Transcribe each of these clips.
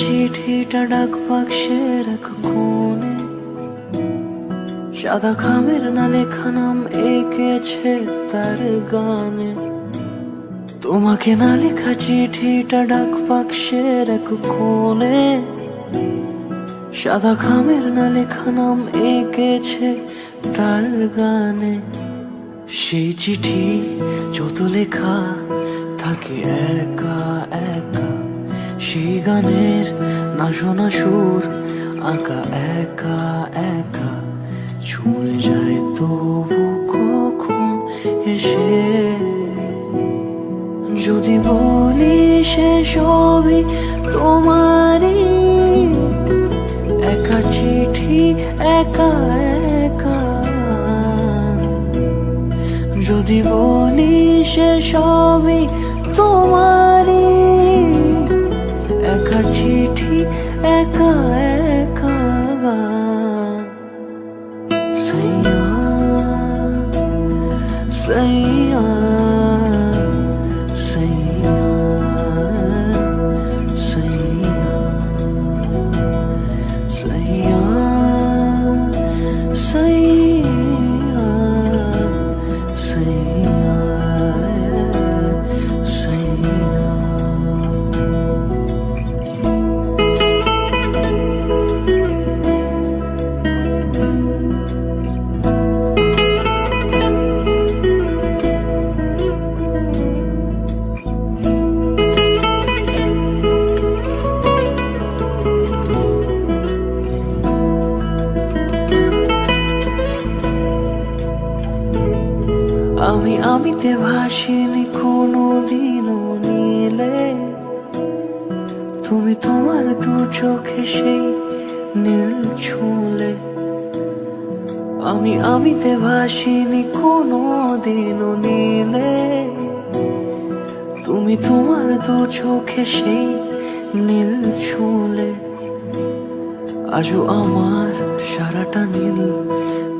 চিঠিটা ডাক বাক্সের এক কোণে, সাদা খামের না লেখা নাম এঁকেছে তার গানে। তোমাকে না লেখা চিঠিটা ডাক বাক্সের এক কোণে, সাদা খামের না লেখা নাম এঁকেছে তার গানে। সেই চিঠি যত লেখা থাকে একা একা, সেই গানের না শোনা সুর আঁকা একা একা, ছুঁয়ে যায় তবু কখন এসে। যদি বলি সে সবই তোমারই, একা চিঠি একা একা। যদি বলি সে সবই তোমারই, একা চিঠি একা একা। সैया सैया सैया सैया सैया सैया सैया सैया। আমি আমিতে ভাসিনি কোনোদিনও নীলে, তুমি তোমার দু চোখে সেই নীল ছুঁলে। আমি আমিতে ভাসিনি কোনোদিনও নীলে, তুমি তোমার দু চোখে সেই নীল ছুঁলে। আজও আমার সারাটা নীল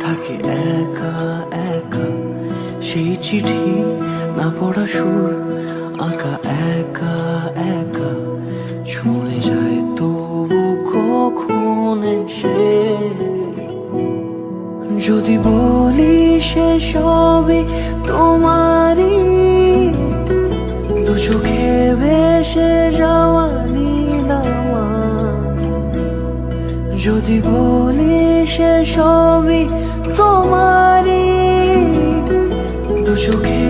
থাকে একা একা, সেই চিঠি না পড়া সুর আঁকা একা একা, ছুঁয়ে যায় তবু কখন এসে। যদি বলি সে সবই তোমারই, দু চোখে ভেসে যাওয়া নীল আমার। যদি বলি সে সবই তোমারই, দু চোখে